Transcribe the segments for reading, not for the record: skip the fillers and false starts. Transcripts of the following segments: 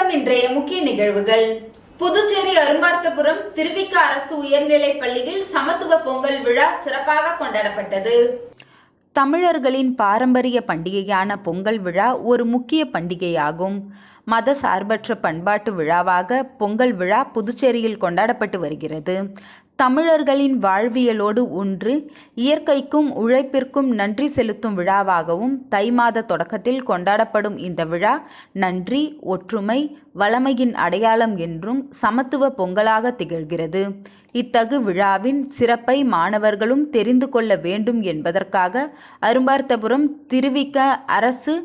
வணக்கம். இன்றைய முக்கிய நிகழ்வுகள். புதுச்சேரி அரும்பார்த்தபுரம் திருவிக அரசு உயர்நிலைப் பள்ளியில் சமத்துவ பொங்கல் விழா சிறப்பாக கொண்டாடப்பட்டது. தமிழர்களின் பாரம்பரிய பண்டிகையான பொங்கல் விழா ஒரு முக்கிய பண்டிகையாகும். மத சார்பற்ற பண்பாட்டு விழாவாக பொங்கல் விழா புதுச்சேரியில் கொண்டாடப்பட்டு வருகிறது. தமிழர்களின் வாழ்வியலோடு ஒன்று இயற்கைக்கும் உழைப்பிற்கும் நன்றி செலுத்தும் விழாவாகவும் தை மாத தொடக்கத்தில் கொண்டாடப்படும் இந்த விழா நன்றி, ஒற்றுமை, வளமையின் அடையாளம் என்றும் சமத்துவ பொங்கலாக திகழ்கிறது. இத்தகு விழாவின் சிறப்பை மாணவர்களும் தெரிந்து கொள்ள வேண்டும் என்பதற்காக அரும்பார்த்தபுரம் திருவிக அரசு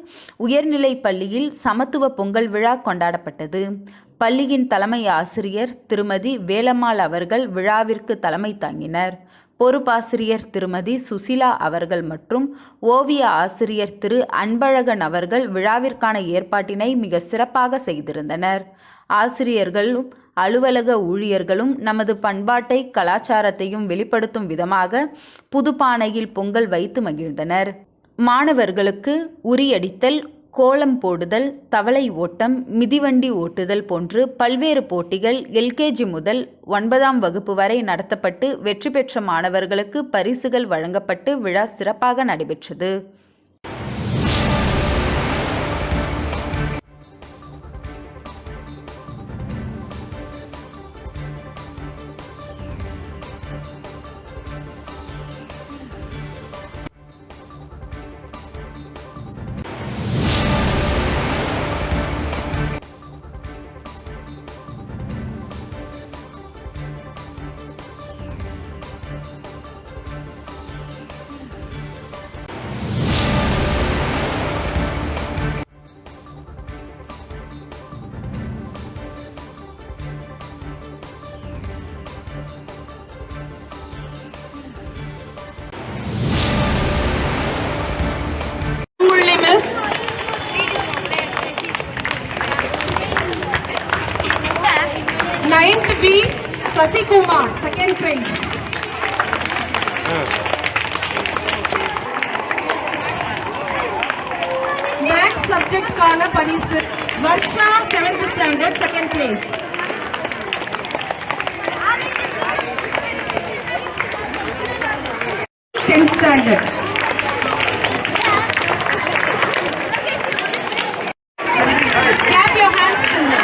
உயர்நிலைப் பள்ளியில் சமத்துவ பொங்கல் விழா கொண்டாடப்பட்டது. பள்ளியின் தலைமை ஆசிரியர் திருமதி வேலம்மாள் அவர்கள் விழாவிற்கு தலைமை தாங்கினர். பொறுப்பாசிரியர் திருமதி சுசிலா அவர்கள் மற்றும் ஓவிய ஆசிரியர் திரு அன்பழகன் அவர்கள் விழாவிற்கான ஏற்பாட்டினை மிக சிறப்பாக செய்திருந்தனர். ஆசிரியர்களும் அலுவலக ஊழியர்களும் நமது பண்பாட்டை கலாச்சாரத்தையும் வெளிப்படுத்தும் விதமாக புதுப்பானையில் பொங்கல் வைத்து மகிழ்ந்தனர். மாணவர்களுக்கு உரியடித்தல், கோலம் போடுதல், தவளை ஓட்டம், மிதிவண்டி ஓட்டுதல் போன்று பல்வேறு போட்டிகள் LKG முதல் 9ஆம் வகுப்பு வரை நடத்தப்பட்டு வெற்றி பெற்ற மாணவர்களுக்கு பரிசுகள் வழங்கப்பட்டு விழா சிறப்பாக நடைபெற்றது. Ninth B, Sasikumar, second prize. Max subject கான பரிசு Varsha 7th standard second place. Tenth standard. Clap your hands children.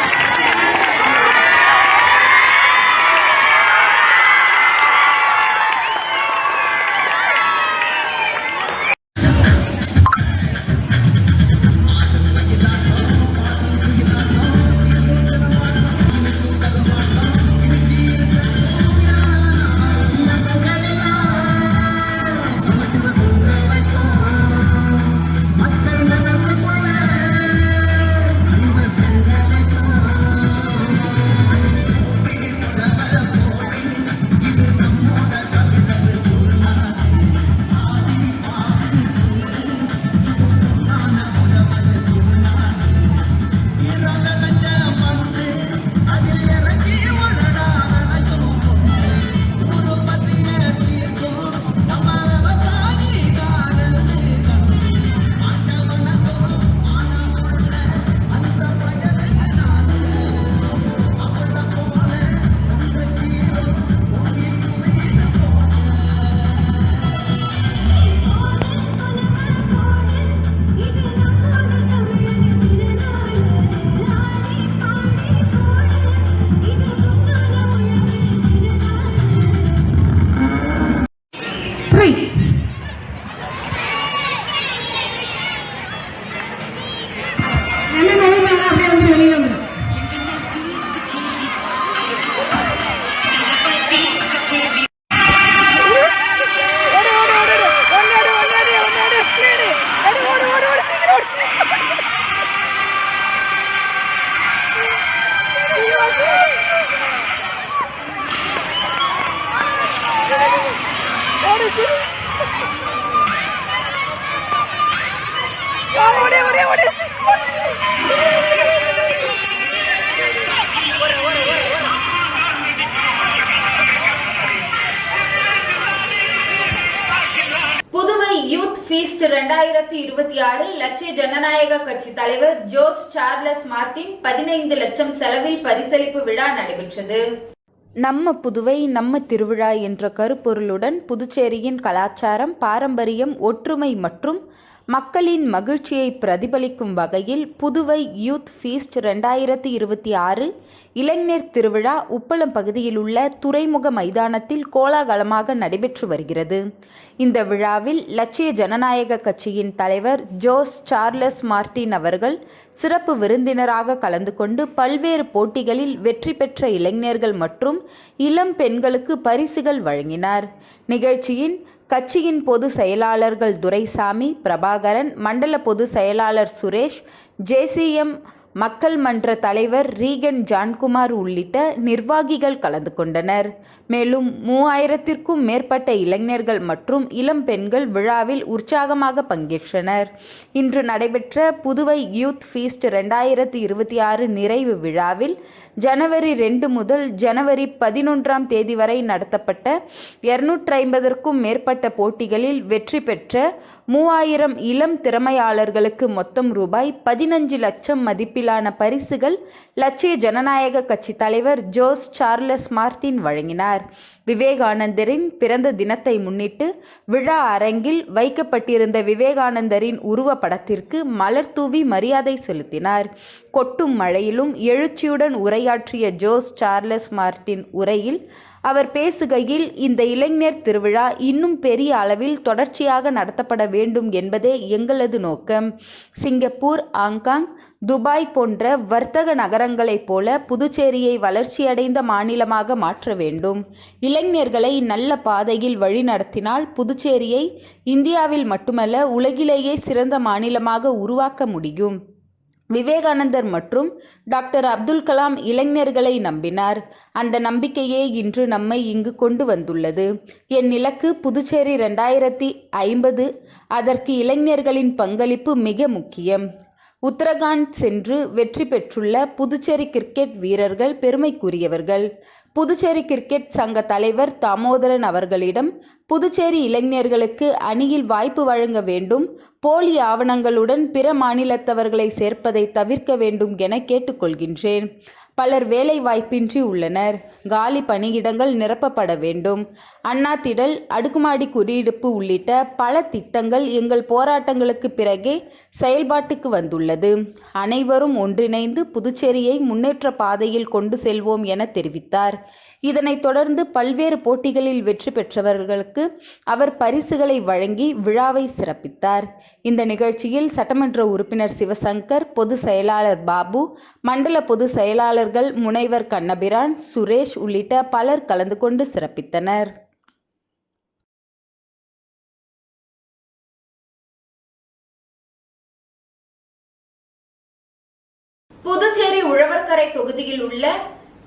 Puduvai youth feast 2026 லட்சிய ஜனநாயக கட்சி தலைவர் ஜோஸ் சார்லஸ் மார்டின் 15 லட்சம் செலவில் பரிசளிப்பு விழா நடைபெற்றது. நம்ம புதுவை நம்ம திருவிழா என்ற கருப்பொருளுடன் புதுச்சேரியின் கலாச்சாரம், பாரம்பரியம், ஒற்றுமை மற்றும் மக்களின் மகிழ்ச்சியை பிரதிபலிக்கும் வகையில் புதுவை யூத் ஃபீஸ்ட் 2026 இளைஞர் திருவிழா உப்பளம் பகுதியில் உள்ள துறைமுக மைதானத்தில் கோலாகலமாக நடைபெற்று வருகிறது. இந்த விழாவில் லட்சிய ஜனநாயக கட்சியின் தலைவர் ஜோஸ் சார்லஸ் மார்டின் அவர்கள் சிறப்பு விருந்தினராக கலந்து கொண்டு பல்வேறு போட்டிகளில் வெற்றி பெற்ற இளைஞர்கள் மற்றும் இளம் பெண்களுக்கு பரிசுகள் வழங்கினார். நிகழ்ச்சியின் கட்சியின் பொது செயலாளர்கள் துரைசாமி, பிரபாகரன், மண்டல பொது செயலாளர் சுரேஷ், JCM மக்கள் மன்ற தலைவர் ரீகன் ஜான்குமார் உள்ளிட்ட நிர்வாகிகள் கலந்து கொண்டனர். மேலும் 3000த்திற்கும் மேற்பட்ட இளைஞர்கள் மற்றும் இளம் பெண்கள் விழாவில் உற்சாகமாக பங்கேற்றனர். இன்று நடைபெற்ற புதுவை யூத் ஃபீஸ்ட் 2026 நிறைவு விழாவில் ஜனவரி 2 முதல் ஜனவரி 11ஆம் தேதி வரை நடத்தப்பட்ட 250ற்கும் மேற்பட்ட போட்டிகளில் வெற்றி பெற்ற 3000 இளம் திறமையாளர்களுக்கு மொத்தம் ரூபாய் 15 லட்சம் மதிப்பிலான பரிசுகள் லட்சிய ஜனநாயக கட்சி தலைவர் ஜோஸ் சார்லஸ் மார்டின் வழங்கினார். விவேகானந்தரின் பிறந்த தினத்தை முன்னிட்டு விழா அரங்கில் வைக்கப்பட்டிருந்த விவேகானந்தரின் உருவ படத்திற்கு மலர் தூவி மரியாதை செலுத்தினார். கொட்டும் மழையிலும் எழுச்சியுடன் உரையாற்றிய ஜோஸ் சார்லஸ் மார்டின் உரையில் அவர் பேசுகையில், இந்த இளைஞர் திருவிழா இன்னும் பெரிய அளவில் தொடர்ச்சியாக நடத்தப்பட வேண்டும் என்பதே எங்களது நோக்கம். சிங்கப்பூர், ஹாங்காங், துபாய் போன்ற வர்த்தக நகரங்களைப் போல புதுச்சேரியை வளர்ச்சியடைந்த மாநிலமாக மாற்ற வேண்டும். இளைஞர்களை நல்ல பாதையில் வழிநடத்தினால் புதுச்சேரியை இந்தியாவில் மட்டுமல்ல உலகிலேயே சிறந்த மாநிலமாக உருவாக்க முடியும். விவேகானந்தர் மற்றும் டாக்டர் அப்துல் கலாம் இளைஞர்களை நம்பினார். அந்த நம்பிக்கையே இன்று நம்மை இங்கு கொண்டு வந்துள்ளது. என் இலக்கு புதுச்சேரி 2050. அதற்கு இளைஞர்களின் பங்களிப்பு மிக முக்கியம். உத்தரகாண்ட் சென்று வெற்றி பெற்றுள்ள புதுச்சேரி கிரிக்கெட் வீரர்கள் பெருமைக்குரியவர்கள். புதுச்சேரி கிரிக்கெட் சங்க தலைவர் தாமோதரன் அவர்களிடம் புதுச்சேரி இளைஞர்களுக்கு அணியில் வாய்ப்பு வழங்க வேண்டும், போலி ஆவணங்களுடன் பிற மாநிலத்தவர்களை சேர்ப்பதை தவிர்க்க வேண்டும் என கேட்டுக்கொள்கின்றேன். பலர் வேலை வாய்ப்பின்றி உள்ளனர். காலி பணியிடங்கள் நிரப்பப்பட வேண்டும். அண்ணா திடல், அடுக்குமாடி குடியிருப்பு உள்ளிட்ட பல திட்டங்கள் எங்கள் போராட்டங்களுக்கு பிறகே செயல்பாட்டுக்கு வந்துள்ளது. அனைவரும் ஒன்றிணைந்து புதுச்சேரியை முன்னேற்ற பாதையில் கொண்டு செல்வோம் என தெரிவித்தார். இதனைத் தொடர்ந்து பல்வேறு போட்டிகளில் வெற்றி பெற்றவர்களுக்கு அவர் பரிசுகளை வழங்கி விழாவை சிறப்பித்தார். இந்த நிகழ்ச்சியில் சட்டமன்ற உறுப்பினர் சிவசங்கர், பொது செயலாளர் பாபு, மண்டல பொது செயலாளர்கள் முனைவர் கண்ணபிரான், சுரேஷ் உள்ளிட்ட பலர் கலந்து கொண்டு சிறப்பித்தனர். புதுச்சேரி உழவர்கரை தொகுதியில் உள்ள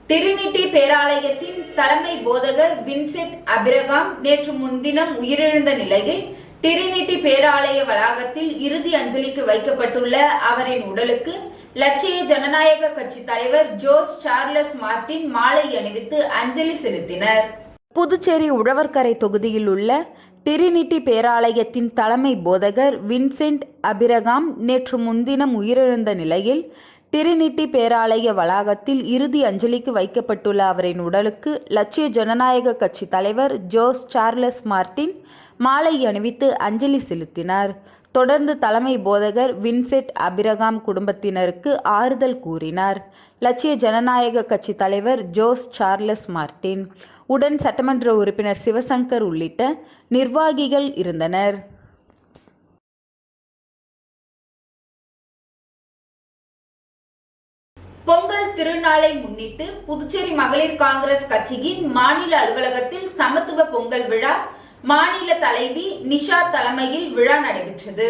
டிரினிட்டி பேராலயத்தின் தலைமை போதகர் வின்சென்ட் அபிரகாம் நேற்று முன்தினம் உயிரிழந்த நிலையில் டிரினிட்டி பேராலய வளாகத்தில் இறுதி அஞ்சலிக்கு வைக்கப்பட்டுள்ள அவரின் உடலுக்கு லட்சிய ஜனநாயக கட்சி தலைவர் ஜோஸ் சார்லஸ் மார்டின் மாலை அணிவித்து அஞ்சலி செலுத்தினர். புதுச்சேரி உழவர்கரை தொகுதியில் உள்ள டிரினிட்டி பேராலயத்தின் தலைமை போதகர் வின்சென்ட் அபிரகாம் நேற்று முன்தினம் உயிரிழந்த நிலையில் டிரினிட்டி பேராலய வளாகத்தில் இறுதி அஞ்சலிக்கு வைக்கப்பட்டுள்ள அவரின் உடலுக்கு லட்சிய ஜனநாயக கட்சி தலைவர் ஜோஸ் சார்லஸ் மார்டின் மாலை அணிவித்து அஞ்சலி செலுத்தினார். தொடர்ந்து தலைமை போதகர் வின்சென்ட் அபிரகாம் குடும்பத்தினருக்கு ஆறுதல் கூறினார். லட்சிய ஜனநாயக கட்சி தலைவர் ஜோஸ் சார்லஸ் மார்டின் உடன் சட்டமன்ற உறுப்பினர் சிவசங்கர் உள்ளிட்ட நிர்வாகிகள் இருந்தனர். பொங்கல் திருநாளை முன்னிட்டு புதுச்சேரி மகளிர் காங்கிரஸ் கட்சியின் மாநில அலுவலகத்தில் சமத்துவ பொங்கல் விழா மாநில தலைவி நிஷா தலைமையில் விழா நடைபெற்றது.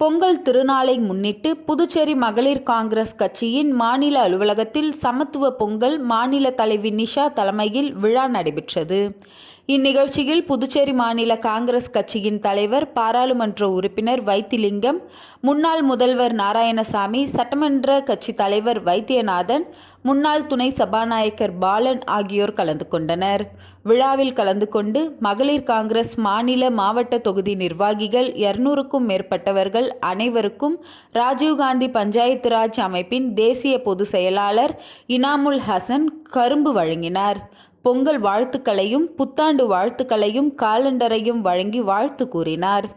பொங்கல் திருநாளை முன்னிட்டு புதுச்சேரி மகளிர் காங்கிரஸ் கட்சியின் மாநில அலுவலகத்தில் சமத்துவ பொங்கல் மாநில தலைவி நிஷா தலைமையில் விழா நடைபெற்றது. இந்நிகழ்ச்சியில் புதுச்சேரி மாநில காங்கிரஸ் கட்சியின் தலைவர், பாராளுமன்ற உறுப்பினர் வைத்திலிங்கம், முன்னாள் முதல்வர் நாராயணசாமி, சட்டமன்ற கட்சி தலைவர் வைத்தியநாதன், முன்னாள் துணை சபாநாயகர் பாலன் ஆகியோர் கலந்து கொண்டனர். விழாவில் கலந்து கொண்டு மகளிர் காங்கிரஸ் மாநில மாவட்ட தொகுதி நிர்வாகிகள் 200க்கும் மேற்பட்டவர்கள் அனைவருக்கும் ராஜீவ்காந்தி பஞ்சாயத்து ராஜ் அமைப்பின் தேசிய பொதுச் செயலாளர் இனாமுல் ஹசன் கரும்பு வழங்கினார். பொங்கல் வாழ்த்துக்களையும் புத்தாண்டு வாழ்த்துக்களையும் காலண்டரையும் வழங்கி வாழ்த்து கூறினார்.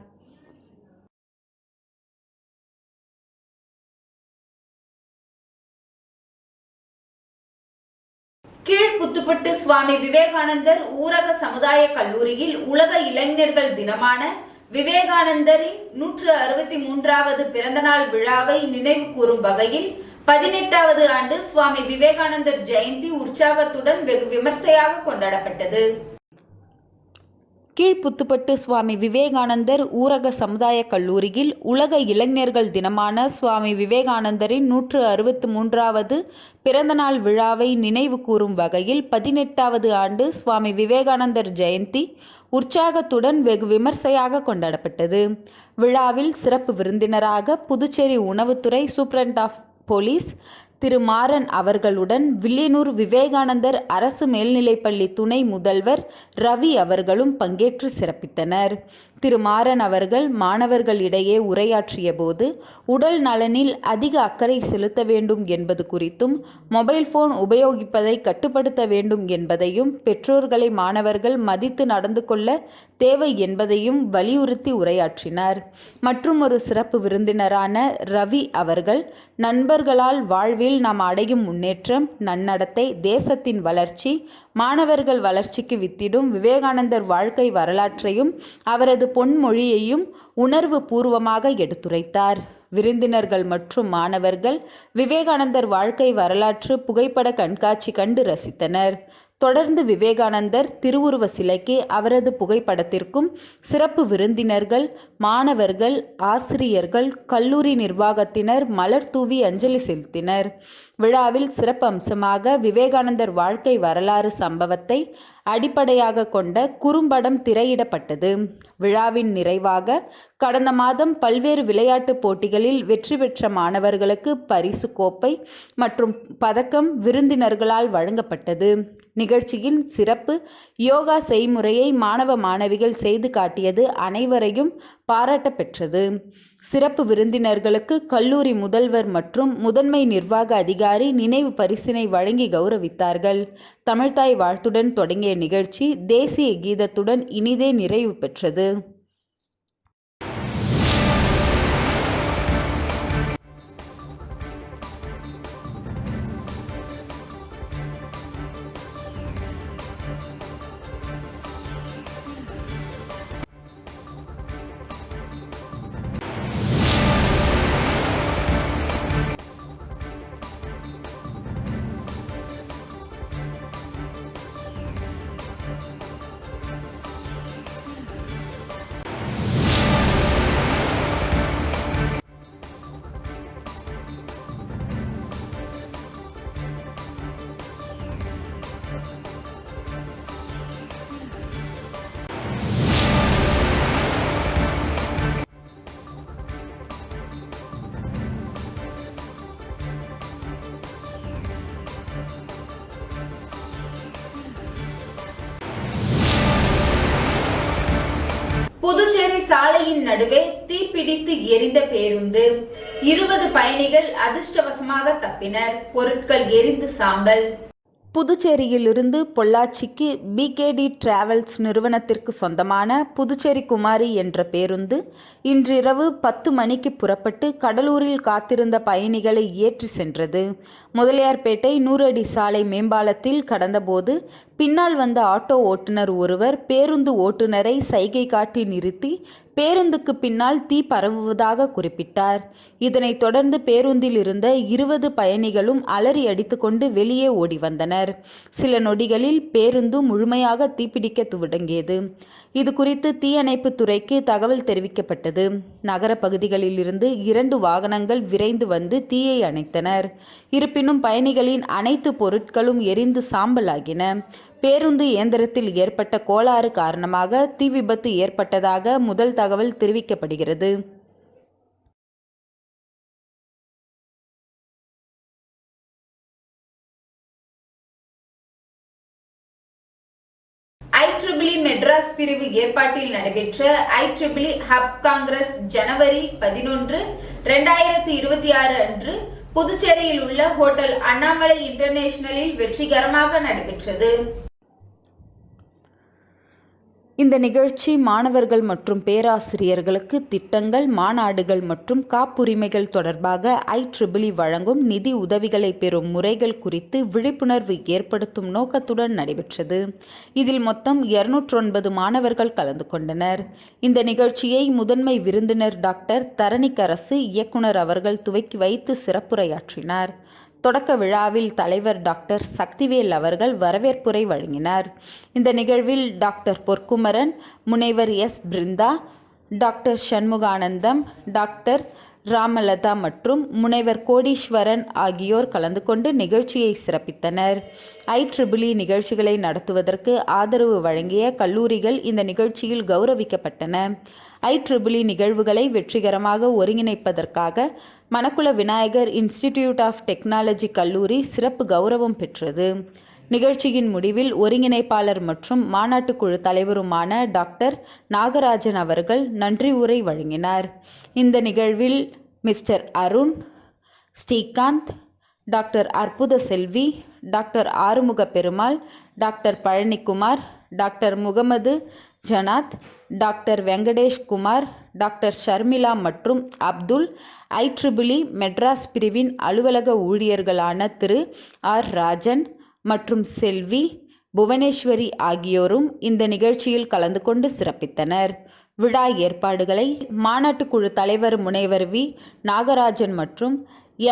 கீழ்புத்துப்பட்டு சுவாமி விவேகானந்தர் ஊரக சமுதாய கல்லூரியில் உலக இளைஞர்கள் தினமான விவேகானந்தரின் 163வது பிறந்தநாள் விழாவை நினைவு கூறும் வகையில் 18வது ஆண்டு சுவாமி விவேகானந்தர் ஜெயந்தி உற்சாகத்துடன் வெகு விமர்சையாக கொண்டாடப்பட்டது. கீழ்புத்துப்பட்டு சுவாமி விவேகானந்தர் ஊரக சமுதாய கல்லூரியில் உலக இளைஞர்கள் தினமான சுவாமி விவேகானந்தரின் 163வது பிறந்தநாள் விழாவை நினைவு கூறும் வகையில் 18வது ஆண்டு சுவாமி விவேகானந்தர் ஜெயந்தி உற்சாகத்துடன் வெகு விமர்சையாக கொண்டாடப்பட்டது. விழாவில் சிறப்பு விருந்தினராக புதுச்சேரி உணவுத்துறை சூப்பரண்ட் ஆஃப் போலீஸ் திரு மாறன் அவர்களுடன் வில்லியனூர் விவேகானந்தர் அரசு மேல்நிலைப்பள்ளி துணை முதல்வர் ரவி அவர்களும் பங்கேற்று சிறப்பித்தனர். திரு மாறன் அவர்கள் மாணவர்களிடையே உரையாற்றிய போது உடல் நலனில் அதிக அக்கறை செலுத்த வேண்டும் என்பது குறித்தும் மொபைல் போன் உபயோகிப்பதை கட்டுப்படுத்த வேண்டும் என்பதையும் பெற்றோர்களை மாணவர்கள் மதித்து நடந்து கொள்ள தேவை என்பதையும் வலியுறுத்தி உரையாற்றினார். மற்றும் ஒரு சிறப்பு விருந்தினரான ரவி அவர்கள் நண்பர்களால் வாழ்வில் நாம் அடையும் முன்னேற்றம், நன்னடத்தை, தேசத்தின் வளர்ச்சி, மாணவர்கள் வளர்ச்சிக்கு வித்திடும் விவேகானந்தர் வாழ்க்கை வரலாற்றையும் அவரது பொன்மொழியையும் உணர்வு பூர்வமாக எடுத்துரைத்தார். விருந்தினர்கள் மற்றும் மாணவர்கள் விவேகானந்தர் வாழ்க்கை வரலாற்று புகைப்பட கண்காட்சி கண்டு ரசித்தனர். தொடர்ந்து விவேகானந்தர் திருவுருவ சிலைக்கு, அவரது புகைப்படத்திற்கும் சிறப்பு விருந்தினர்கள், மாணவர்கள், ஆசிரியர்கள், கல்லூரி நிர்வாகத்தினர் மலர் தூவி அஞ்சலி செலுத்தினர். விழாவில் சிறப்பு அம்சமாக விவேகானந்தர் வாழ்க்கை வரலாறு சம்பவத்தை அடிப்படையாக கொண்ட குறும்படம் திரையிடப்பட்டது. விழாவின் நிறைவாக கடந்த மாதம் பல்வேறு விளையாட்டுப் போட்டிகளில் வெற்றி பெற்ற மாணவர்களுக்கு பரிசு கோப்பை மற்றும் பதக்கம் விருந்தினர்களால் வழங்கப்பட்டது. நிகழ்ச்சியின் சிறப்பு யோகா செய்முறையை மாணவ மாணவிகள் செய்து காட்டியது அனைவரையும் பாராட்ட பெற்றது. சிறப்பு விருந்தினர்களுக்கு கல்லூரி முதல்வர் மற்றும் முதன்மை நிர்வாக அதிகாரி நினைவு பரிசினை வழங்கி கௌரவித்தார்கள். தமிழ்த்தாய் வாழ்த்துடன் தொடங்கிய நிகழ்ச்சி தேசிய கீதத்துடன் இனிதே நிறைவு பெற்றது. புதுச்சேரி சாலையின் நடுவே தீப்பிடித்து எரிந்த பேருந்து, 20 பயணிகள் அதிர்ஷ்டவசமாக தப்பினர். பொருட்கள் எரிந்து சாம்பல். புதுச்சேரியிலிருந்து பொள்ளாச்சிக்கு பிகேடி டிராவல்ஸ் நிறுவனத்திற்கு சொந்தமான புதுச்சேரி குமாரி என்ற பேருந்து இன்றிரவு 10 மணிக்கு புறப்பட்டு கடலூரில் காத்திருந்த பயணிகளை ஏற்றி சென்றது. முதலியார்பேட்டை 100 அடி சாலை மேம்பாலத்தில் கடந்தபோது பின்னால் வந்த ஆட்டோ ஓட்டுநர் ஒருவர் பேருந்து ஓட்டுநரை சைகை காட்டி நிறுத்தி பேருந்துக்கு பின்னால் தீ பரவுவதாக குறிப்பிட்டார். இதனைத் தொடர்ந்து பேருந்தில் இருந்த 20 பயணிகளும் அலறி அடித்துக்கொண்டு வெளியே ஓடி வந்தனர். சில நொடிகளில் பேருந்து முழுமையாக தீப்பிடிக்க தொடங்கியது. இது குறித்து தீயணைப்பு துறைக்கு தகவல் தெரிவிக்கப்பட்டது. நகர பகுதிகளில் இருந்து 2 வாகனங்கள் விரைந்து வந்து தீயை அணைத்தனர். இருப்பினும் பயணிகளின் அனைத்து பொருட்களும் எரிந்து சாம்பலாகின. பேருந்து இயந்திரத்தில் ஏற்பட்ட கோளாறு காரணமாக தீ விபத்து ஏற்பட்டதாக முதல் தகவல் தெரிவிக்கப்படுகிறது. IEEE மெட்ராஸ் பிரிவு ஏற்பாட்டில் நடைபெற்ற IEEE ஹப் காங்கிரஸ் ஜனவரி 11, 2026 அன்று புதுச்சேரியில் உள்ள ஹோட்டல் அண்ணாமலை இன்டர்நேஷனலில் வெற்றிகரமாக நடைபெற்றது. இந்த நிகழ்ச்சி மாணவர்கள் மற்றும் பேராசிரியர்களுக்கு திட்டங்கள், மாநாடுகள் மற்றும் காப்புரிமைகள் தொடர்பாக IEEE வழங்கும் நிதி உதவிகளை பெறும் முறைகள் குறித்து விழிப்புணர்வு ஏற்படுத்தும் நோக்கத்துடன் நடைபெற்றது. இதில் மொத்தம் 209 மாணவர்கள் கலந்து கொண்டனர். இந்த நிகழ்ச்சியை முதன்மை விருந்தினர் டாக்டர் தரணிக்கரசு இயக்குனர் அவர்கள் துவக்கி வைத்து சிறப்புரையாற்றினார். தொடக்க விழாவில் தலைவர் டாக்டர் சக்திவேல் அவர்கள் வரவேற்புரை வழங்கினார். இந்த நிகழ்வில் டாக்டர் பொற்குமரன், முனைவர் S. Brinda, doctor Shanmuganandam, doctor Ramalatha மற்றும் முனைவர் கோடீஸ்வரன் ஆகியோர் கலந்து கொண்டு நிகழ்ச்சியை சிறப்பித்தனர். IEEE நிகழ்ச்சிகளை நடத்துவதற்கு ஆதரவு வழங்கிய கல்லூரிகள் இந்த நிகழ்ச்சியில் கௌரவிக்கப்பட்டன. IEEE நிகழ்வுகளை வெற்றிகரமாக ஒருங்கிணைப்பதற்காக Manakula Vinayagar Institute of Technology கல்லூரி சிறப்பு கௌரவம் பெற்றது. நிகழ்ச்சியின் முடிவில் ஒருங்கிணைப்பாளர் மற்றும் மாநாட்டு குழு தலைவருமான டாக்டர் நாகராஜன் அவர்கள் நன்றி உரை வழங்கினார். இந்த நிகழ்வில் mister Arun, Srikanth, doctor Arputha Selvi, doctor Arumuga Perumal, doctor Palanikumar, doctor Mohammed Janath, doctor Venkatesh Kumar, doctor Sharmila மற்றும் அப்துல், IEEE மெட்ராஸ் பிரிவின் அலுவலக ஊழியர்களான திரு R. ராஜன் மற்றும் செல்வி, புவனேஸ்வரி ஆகியோரும் இந்த நிகழ்ச்சியில் கலந்து கொண்டு சிறப்பித்தனர். விழா ஏற்பாடுகளை மாநாட்டு குழு தலைவர் முனைவர் V. நாகராஜன் மற்றும்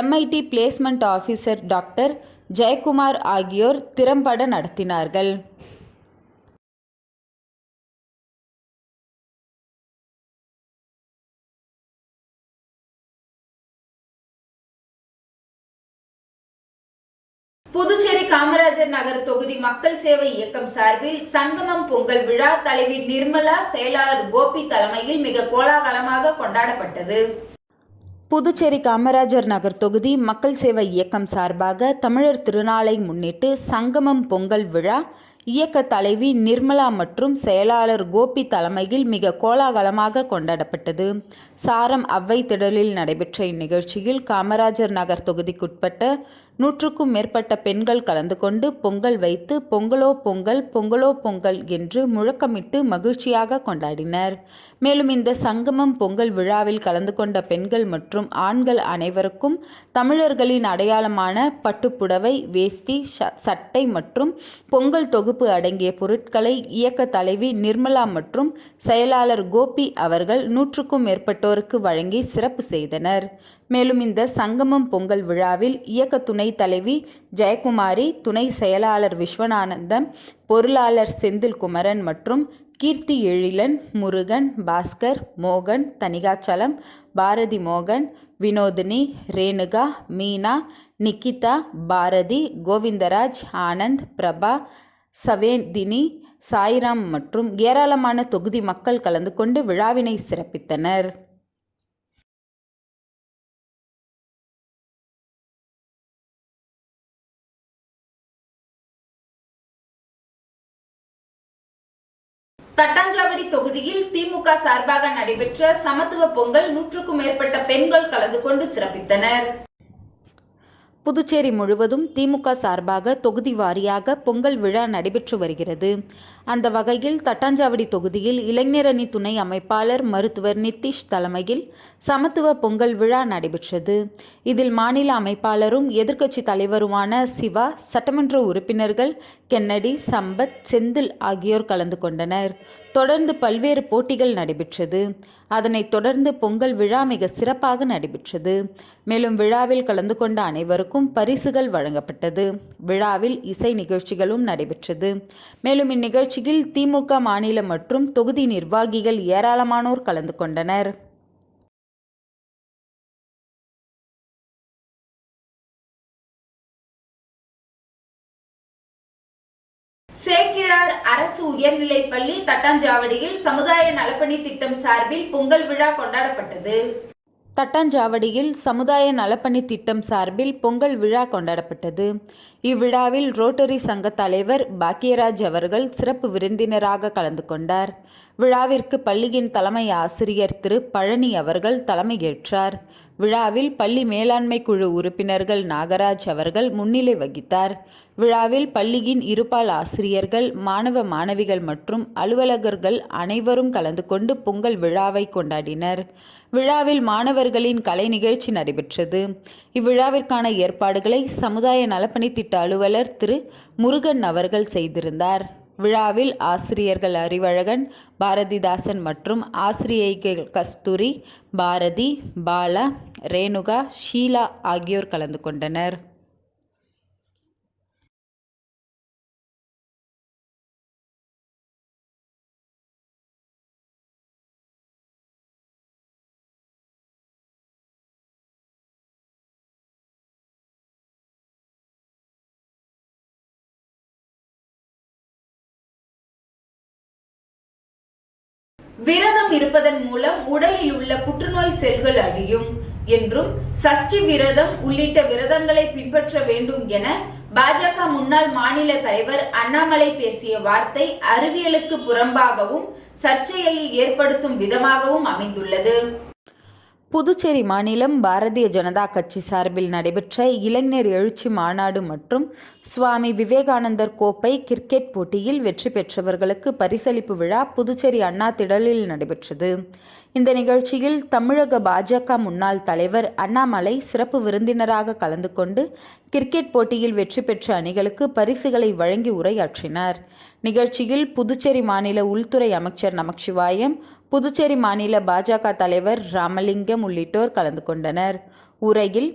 MIT placement officer doctor Jayakumar ஆகியோர் திறம்பட நடத்தினார்கள். புதுச்சேரி காமராஜர் நகர் தொகுதி மக்கள் சேவை இயக்கம் சார்பில் சங்கமம் பொங்கல் விழா தலைவி நிர்மலா, செயலாளர் கோபி தலைமையில் மிக கோலாகலமாக கொண்டாடப்பட்டது. புதுச்சேரி காமராஜர் நகர் தொகுதி மக்கள் சேவை இயக்கம் சார்பாக தமிழர் திருநாளை முன்னிட்டு சங்கமம் பொங்கல் விழா இயக்க தலைவி நிர்மலா மற்றும் செயலாளர் கோபி தலைமையில் மிக கோலாகலமாக கொண்டாடப்பட்டது. சாரம் அவ்வை திடலில் நடைபெற்ற இந்நிகழ்ச்சியில் காமராஜர் நகர் தொகுதிக்குட்பட்ட 100க்கும் மேற்பட்ட பெண்கள் கலந்து கொண்டு பொங்கல் வைத்து பொங்கலோ பொங்கல், பொங்கலோ பொங்கல் என்று முழக்கமிட்டு மகிழ்ச்சியாக கொண்டாடினர். மேலும் இந்த சங்கமம் பொங்கல் விழாவில் கலந்து கொண்ட பெண்கள் மற்றும் ஆண்கள் அனைவருக்கும் தமிழர்களின் அடையாளமான பட்டுப்புடவை, வேஷ்டி, சட்டை மற்றும் பொங்கல் தொகுப்பு அடங்கிய பொருட்களை இயக்க தலைவி நிர்மலா மற்றும் செயலாளர் கோபி அவர்கள் 100க்கும் மேற்பட்டோருக்கு வழங்கி சிறப்பு செய்தனர். மேலும் இந்த சங்கமம் பொங்கல் விழாவில் இயக்க துணை தலைவி ஜெயக்குமாரி, துணை செயலாளர் விஸ்வநானந்தம், பொருளாளர் செந்தில்குமரன் மற்றும் கீர்த்தி எழிலன், முருகன், பாஸ்கர், மோகன், தனிகாச்சலம், பாரதி மோகன், வினோதினி, ரேணுகா, மீனா, நிக்கிதா, பாரதி, கோவிந்தராஜ், ஆனந்த், பிரபா, சவேதினி, சாய்ராம் மற்றும் ஏராளமான தொகுதி மக்கள் கலந்து கொண்டு விழாவினை சிறப்பித்தனர். தட்டாஞ்சாவடி தொகுதியில் திமுக சார்பாக நடைபெற்ற சமத்துவ பொங்கல் 100க்கும் மேற்பட்ட பெண்கள் கலந்து கொண்டு சிறப்பித்தனர். புதுச்சேரி முழுவதும் திமுக சார்பாக தொகுதி வாரியாக பொங்கல் விழா நடைபெற்று வருகிறது. அந்த வகையில் தட்டாஞ்சாவடி தொகுதியில் இளைஞரணி துணை அமைப்பாளர் மருத்துவர் நிதிஷ் தலைமையில் சமத்துவ பொங்கல் விழா நடைபெற்றது. இதில் மாநில அமைப்பாளரும் எதிர்க்கட்சி தலைவருமான சிவா, சட்டமன்ற உறுப்பினர்கள் கென்னடி, சம்பத், செந்தில் ஆகியோர் கலந்து கொண்டனர். தொடர்ந்து பல்வேறு போட்டிகள் நடைபெற்றது. அதனைத் தொடர்ந்து பொங்கல் விழா மிக சிறப்பாக நடைபெற்றது. மேலும் விழாவில் கலந்து கொண்ட அனைவருக்கும் பரிசுகள் வழங்கப்பட்டது. விழாவில் இசை நிகழ்ச்சிகளும் நடைபெற்றது. மேலும் இந்நிகழ்ச்சியில் திமுக மாநில மற்றும் தொகுதி நிர்வாகிகள் ஏராளமானோர் கலந்து கொண்டனர். சேக்கிழார் அரசு உயர்நிலைப்பள்ளி தட்டாஞ்சாவடியில் சமுதாய நலப்பணி திட்டம் சார்பில் பொங்கல் விழா கொண்டாடப்பட்டது. தட்டாஞ்சாவடியில் சமுதாய நலப்பணி திட்டம் சார்பில் பொங்கல் விழா கொண்டாடப்பட்டது. இவ்விழாவில் ரோட்டரி சங்க தலைவர் பாக்கியராஜ் அவர்கள் சிறப்பு விருந்தினராக கலந்து கொண்டார். விழாவிற்கு பள்ளியின் தலைமை ஆசிரியர் திரு பழனி அவர்கள் தலைமையேற்றார். விழாவில் பள்ளி மேலாண்மை குழு உறுப்பினர்கள் நாகராஜ் அவர்கள் முன்னிலை வகித்தார். விழாவில் பள்ளியின் இருபால் ஆசிரியர்கள், மாணவ மாணவிகள் மற்றும் அலுவலகர்கள் அனைவரும் கலந்து கொண்டு பொங்கல் விழாவை கொண்டாடினர். விழாவில் மாணவர்களின் கலை நிகழ்ச்சி நடைபெற்றது. இவ்விழாவிற்கான ஏற்பாடுகளை சமுதாய நலப்பணி திட்ட அலுவலர் திரு முருகன் அவர்கள் செய்திருந்தார். விழாவில் ஆசிரியர்கள் அறிவழகன், பாரதிதாசன் மற்றும் ஆசிரியைகள் கஸ்தூரி, பாரதி, பாலா, ரேணுகா, ஷீலா ஆகியோர் கலந்து கொண்டனர். விரதம் இருப்பதன் மூலம் உடலில் உள்ள புற்றுநோய் செல்கள் அழியும் என்றும், சஷ்டி விரதம் உள்ளிட்ட விரதங்களை பின்பற்ற வேண்டும் என பாஜக முன்னாள் மாநில தலைவர் அண்ணாமலை பேசிய வார்த்தை அறிவியலுக்கு புறம்பாகவும் சர்ச்சையை ஏற்படுத்தும் விதமாகவும் அமைந்துள்ளது. புதுச்சேரி மாநிலம் பாரதிய ஜனதா கட்சி சார்பில் நடைபெற்ற இளைஞர் எழுச்சி மாநாடு மற்றும் சுவாமி விவேகானந்தர் கோப்பை கிரிக்கெட் போட்டியில் வெற்றி பெற்றவர்களுக்கு பரிசளிப்பு விழா புதுச்சேரி அண்ணா திடலில் நடைபெற்றது. இந்த நிகழ்ச்சியில் தமிழக பாஜக முன்னாள் தலைவர் அண்ணாமலை சிறப்பு விருந்தினராக கலந்து கொண்டு கிரிக்கெட் போட்டியில் வெற்றி பெற்ற அணிகளுக்கு பரிசுகளை வழங்கி உரையாற்றினார். நிகழ்ச்சியில் புதுச்சேரி மாநில உள்துறை அமைச்சர் நமச்சிவாயம், புதுச்சேரி மாநில பாஜக தலைவர் ராமலிங்கம் உள்ளிட்டோர் கலந்து கொண்டனர். உரையில்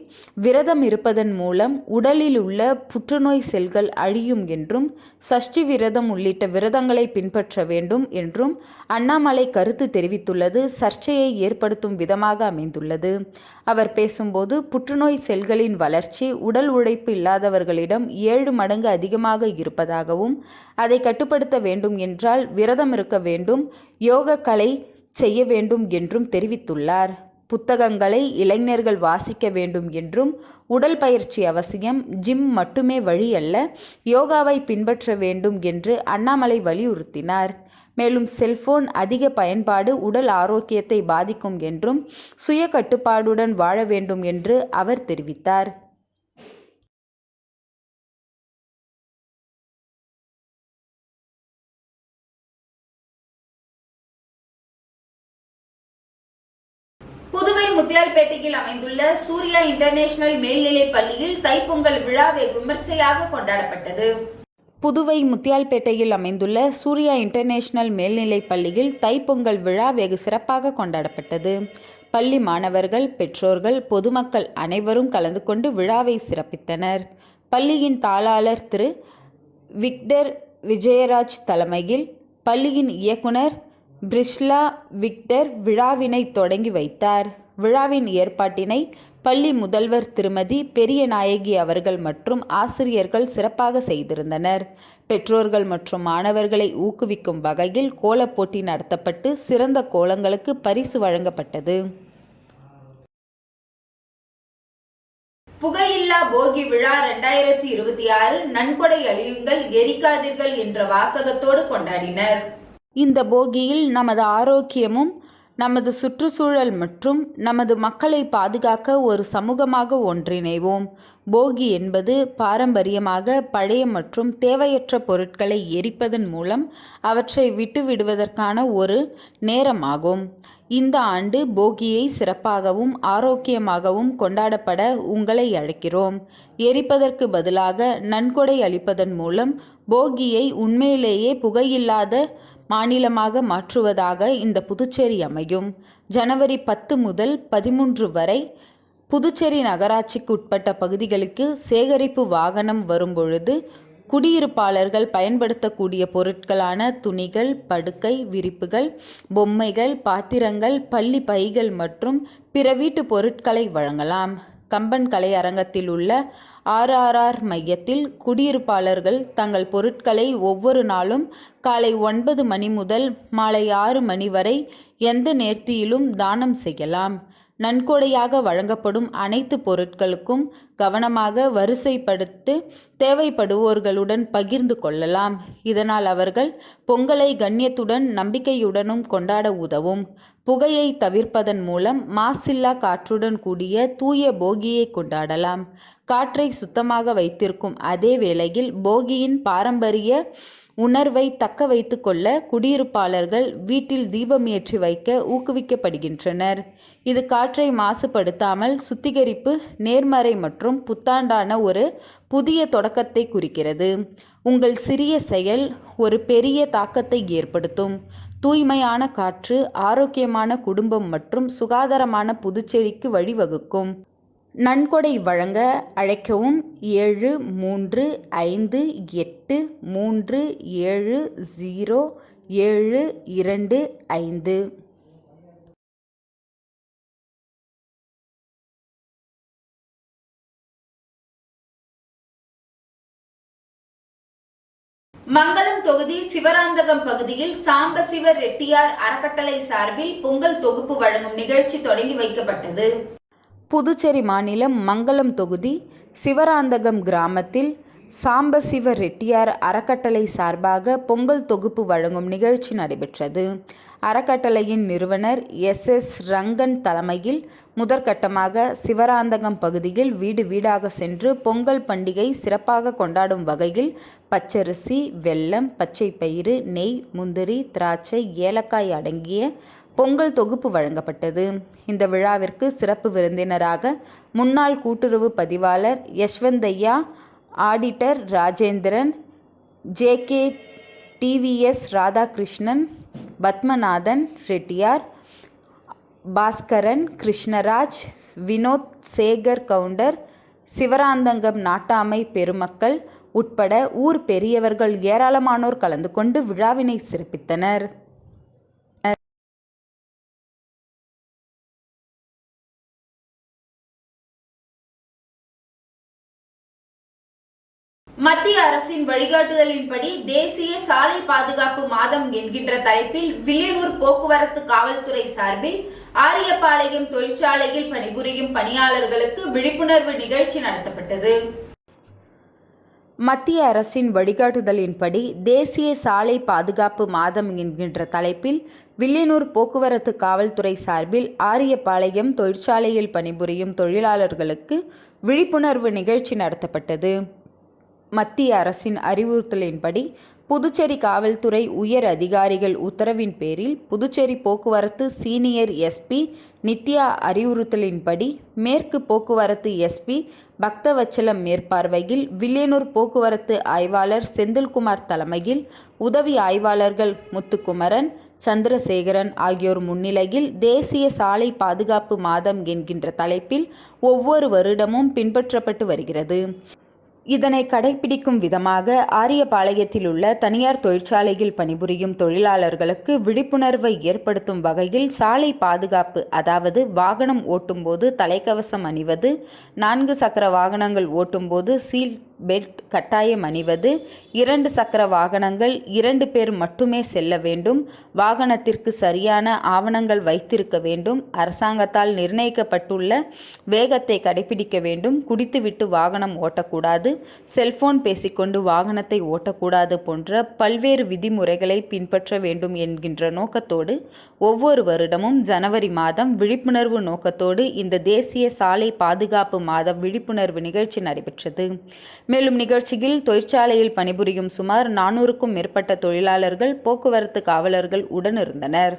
விரதம் இருப்பதன் மூலம் உடலில் உள்ள புற்றுநோய் செல்கள் அழியும் என்றும், சஷ்டி விரதம் உள்ளிட்ட விரதங்களை பின்பற்ற வேண்டும் என்றும் அண்ணாமலை கருத்து தெரிவித்துள்ளது சர்ச்சையை ஏற்படுத்தும் விதமாக அமைந்துள்ளது. அவர் பேசும்போது, புற்றுநோய் செல்களின் வளர்ச்சி உடல் உழைப்பு இல்லாதவர்களிடம் 7 மடங்கு அதிகமாக இருப்பதாகவும், அதை கட்டுப்படுத்த வேண்டும் என்றால் விரதம் இருக்க வேண்டும், யோக கலை செய்ய வேண்டும் என்றும் தெரிவித்துள்ளார். புத்தகங்களை இளைஞர்கள் வாசிக்க வேண்டும் என்றும், உடல் பயிற்சி அவசியம், ஜிம் மட்டுமே வழி அல்ல, யோகாவை பின்பற்ற வேண்டும் என்று அண்ணாமலை வலியுறுத்தினார். மேலும் செல்போன் அதிக பயன்பாடு உடல் ஆரோக்கியத்தை பாதிக்கும் என்றும், சுய கட்டுப்பாடுடன் வாழ வேண்டும் என்று அவர் தெரிவித்தார். புதுவை முத்தியால்பேட்டையில் அமைந்துள்ள சூர்யா இன்டர்நேஷனல் மேல்நிலைப் பள்ளியில் தைப்பொங்கல் விழா வெகு விமர்சையாக கொண்டாடப்பட்டது. புதுவை முத்தியால்பேட்டையில் அமைந்துள்ள சூர்யா இன்டர்நேஷனல் மேல்நிலைப் பள்ளியில் தைப்பொங்கல் விழா வெகு சிறப்பாக கொண்டாடப்பட்டது. பள்ளி மாணவர்கள், பெற்றோர்கள், பொதுமக்கள் அனைவரும் கலந்து கொண்டு விழாவை சிறப்பித்தனர். பள்ளியின் தாளாளர் திரு விக்டர் விஜயராஜ் தலைமையில் பள்ளியின் இயக்குனர் பிரிஸ்லா விக்டர் விழாவினை தொடங்கி வைத்தார். விழாவின் ஏற்பாட்டினை பள்ளி முதல்வர் திருமதி பெரியநாயகி அவர்கள் மற்றும் ஆசிரியர்கள் சிறப்பாக செய்திருந்தனர். பெற்றோர்கள் மற்றும் மாணவர்களை ஊக்குவிக்கும் வகையில் கோலப் போட்டி நடத்தப்பட்டு சிறந்த கோலங்களுக்கு பரிசு வழங்கப்பட்டது. புகையில்லா போகி விழா 2026 நன்கொடை அழியுங்கள், எரிக்காதீர்கள் என்ற வாசகத்தோடு கொண்டாடினர். இந்த போகியில் நமது ஆரோக்கியமும், நமது சுற்றுச்சூழல் மற்றும் நமது மக்களை பாதுகாக்க ஒரு சமூகமாக ஒன்றிணைவோம். போகி என்பது பாரம்பரியமாக பழைய மற்றும் தேவையற்ற பொருட்களை எரிப்பதன் மூலம் அவற்றை விட்டுவிடுவதற்கான ஒரு நேரமாகும். இந்த ஆண்டு போகியை சிறப்பாகவும் ஆரோக்கியமாகவும் கொண்டாடப்பட உங்களை அழைக்கிறோம். எரிப்பதற்கு பதிலாக நன்கொடை அளிப்பதன் மூலம் போகியை உண்மையிலேயே புகையில்லாத மாநிலமாக மாற்றுவதாக இந்த புதுச்சேரி அமையும். ஜனவரி 10 முதல் 13 வரை புதுச்சேரி நகராட்சிக்கு உட்பட்ட பகுதிகளுக்கு சேகரிப்பு வாகனம் வரும்பொழுது குடியிருப்பாளர்கள் பயன்படுத்தக்கூடிய பொருட்களான துணிகள், படுக்கை விரிப்புகள், பொம்மைகள், பாத்திரங்கள், பள்ளி பைகள் மற்றும் பிற வீட்டு பொருட்களை வழங்கலாம். கம்பன் கலை அரங்கத்தில் உள்ள RRR மையத்தில் குடியிருப்பாளர்கள் தங்கள் பொருட்களை ஒவ்வொரு நாளும் காலை 9 மணி முதல் மாலை 6 மணி வரை எந்த நேர்த்தியிலும் தானம் செய்யலாம். நன்கொடையாக வழங்கப்படும் அனைத்து பொருட்களுக்கும் கவனமாக வரிசைப்படுத்தி தேவைப்படுவோர்களுடன் பகிர்ந்து கொள்ளலாம். இதனால் அவர்கள் பொங்கலை கண்ணியத்துடன் நம்பிக்கையுடனும் கொண்டாட உதவும். புகையை தவிர்ப்பதன் மூலம் மாசில்லா காற்றுடன் கூடிய தூய போகியை கொண்டாடலாம். காற்றை சுத்தமாக வைத்திருக்கும் அதே வேளையில் போகியின் பாரம்பரிய உணர்வை தக்க வைத்து கொள்ள குடியிருப்பாளர்கள் வீட்டில் தீபம் ஏற்றி வைக்க ஊக்குவிக்கப்படுகின்றனர். இது காற்றை மாசுபடுத்தாமல் சுத்திகரிப்பு, நேர்மறை மற்றும் புத்தாண்டான ஒரு புதிய தொடக்கத்தை குறிக்கிறது. உங்கள் சிறிய செயல் ஒரு பெரிய தாக்கத்தை ஏற்படுத்தும். தூய்மையான காற்று ஆரோக்கியமான குடும்பம் மற்றும் சுகாதாரமான புதுச்சேரிக்கு வழிவகுக்கும். நன்கொடை வழங்க அழைக்கவும் 7358370725. மங்களம் தொகுதி சிவராந்தகம் பகுதியில் சாம்பசிவ ரெட்டியார் அறக்கட்டளை சார்பில் பொங்கல் தொகுப்பு வழங்கும் நிகழ்ச்சி தொடங்கி வைக்கப்பட்டது. புதுச்சேரி மாநிலம் மங்களம் தொகுதி சிவராந்தகம் கிராமத்தில் சாம்பசிவ ரெட்டியார் அறக்கட்டளை சார்பாக பொங்கல் தொகுப்பு வழங்கும் நிகழ்ச்சி நடைபெற்றது. அறக்கட்டளையின் நிறுவனர் SS ரங்கன் தலைமையில் முதற்கட்டமாக சிவராந்தகம் பகுதியில் வீடு வீடாக சென்று பொங்கல் பண்டிகை சிறப்பாக கொண்டாடும் வகையில் பச்சரிசி, வெல்லம், பச்சை பயிறு, நெய், முந்திரி, திராட்சை, ஏலக்காய் அடங்கிய பொங்கல் தொகுப்பு வழங்கப்பட்டது. இந்த விழாவிற்கு சிறப்பு விருந்தினராக முன்னாள் கூட்டுறவு பதிவாளர் Yashwanthaiah, auditor Rajendran, JK TVS Radhakrishnan, Padmanathan Reddiar, Baskaran, Krishnaraj, Vinoth Sekar Gounder, Sivaranthagam நாட்டாமை பெருமக்கள் உட்பட ஊர் பெரியவர்கள் ஏராளமானோர் கலந்து கொண்டு விழாவினை சிறப்பித்தனர். மத்திய அரசின் வழிகாட்டுதலின்படி தேசிய சாலை பாதுகாப்பு மாதம் என்கின்ற தலைப்பில் வில்லியனூர் போக்குவரத்து காவல்துறை சார்பில் ஆரியபாளையம் தொழிற்சாலையில் பணிபுரியும் பணியாளர்களுக்கு விழிப்புணர்வு நிகழ்ச்சி நடத்தப்பட்டது. மத்திய அரசின் வழிகாட்டுதலின்படி தேசிய சாலை பாதுகாப்பு மாதம் என்கின்ற தலைப்பில் வில்லியனூர் போக்குவரத்து காவல்துறை சார்பில் ஆரியபாளையம் தொழிற்சாலையில் பணிபுரியும் தொழிலாளர்களுக்கு விழிப்புணர்வு நிகழ்ச்சி நடத்தப்பட்டது. மத்திய அரசின் அறிவுறுத்தலின்படி புதுச்சேரி காவல்துறை உயர் அதிகாரிகள் உத்தரவின் பேரில் புதுச்சேரி போக்குவரத்து சீனியர் SP நித்யா அறிவுறுத்தலின்படி மேற்கு போக்குவரத்து SP பக்தவச்சலம் மேற்பார்வையில் வில்லியனூர் போக்குவரத்து ஆய்வாளர் செந்தில்குமார் தலைமையில் உதவி ஆய்வாளர்கள் முத்துக்குமரன், சந்திரசேகரன் ஆகியோர் முன்னிலையில் தேசிய சாலை பாதுகாப்பு மாதம் என்கின்ற தலைப்பில் ஒவ்வொரு வருடமும் பின்பற்றப்பட்டு வருகிறது. இதனை கடைபிடிக்கும் விதமாக ஆரியபாளையத்தில் உள்ள தனியார் தொழிற்சாலையில் பணிபுரியும் தொழிலாளர்களுக்கு விழிப்புணர்வை ஏற்படுத்தும் வகையில் சாலை பாதுகாப்பு, அதாவது வாகனம் ஓட்டும்போது தலைக்கவசம் அணிவது, 4 சக்கர வாகனங்கள் ஓட்டும்போது சீட் பெல்ட் கட்டாயம் அணிவது, 2 சக்கர வாகனங்கள் 2 பேர் மட்டுமே செல்ல வேண்டும், வாகனத்திற்கு சரியான ஆவணங்கள் வைத்திருக்க வேண்டும், அரசாங்கத்தால் நிர்ணயிக்கப்பட்டுள்ள வேகத்தை கடைபிடிக்க வேண்டும், குடித்துவிட்டு வாகனம் ஓட்டக்கூடாது, செல்போன் பேசிக்கொண்டு வாகனத்தை ஓட்டக்கூடாது போன்ற பல்வேறு விதிமுறைகளை பின்பற்ற வேண்டும் என்கின்ற நோக்கத்தோடு ஒவ்வொரு வருடமும் ஜனவரி மாதம் விழிப்புணர்வு நோக்கத்தோடு இந்த தேசிய சாலை பாதுகாப்பு மாத விழிப்புணர்வு நிகழ்ச்சி நடைபெற்றது. மேலும் நிகழ்ச்சியில் தொழிற்சாலையில் பணிபுரியும் சுமார் 400க்கும் மேற்பட்ட தொழிலாளர்கள், போக்குவரத்து காவலர்கள் உடனிருந்தனர்.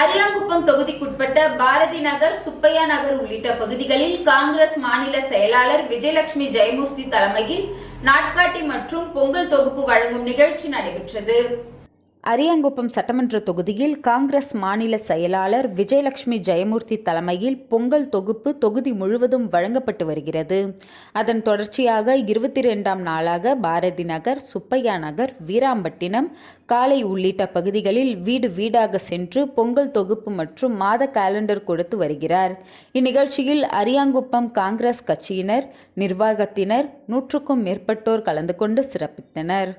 அரியாங்குப்பம் தொகுதிக்குட்பட்ட பாரதி நகர், சுப்பையா நகர் உள்ளிட்ட பகுதிகளில் காங்கிரஸ் மாநில செயலாளர் விஜயலட்சுமி ஜெயமூர்த்தி தலைமையில் நாட்காட்டி மற்றும் பொங்கல் தொகுப்பு வழங்கும் நிகழ்ச்சி நடைபெற்றது. அரியாங்குப்பம் சட்டமன்ற தொகுதியில் காங்கிரஸ் மாநில செயலாளர் விஜயலட்சுமி ஜெயமூர்த்தி தலைமையில் பொங்கல் தொகுப்பு தொகுதி முழுவதும் வழங்கப்பட்டு வருகிறது. அதன் தொடர்ச்சியாக 22ஆம் நாளாக பாரதி நகர், சுப்பையா நகர், வீராம்பட்டினம், காலை உள்ளிட்ட பகுதிகளில் வீடு வீடாக சென்று பொங்கல் தொகுப்பு மற்றும் மாத காலண்டர் கொடுத்து வருகிறார். இந்நிகழ்ச்சியில் அரியாங்குப்பம் காங்கிரஸ் கட்சியினர், நிர்வாகத்தினர் 100க்கும் மேற்பட்டோர் கலந்து கொண்டு சிறப்பித்தனர்.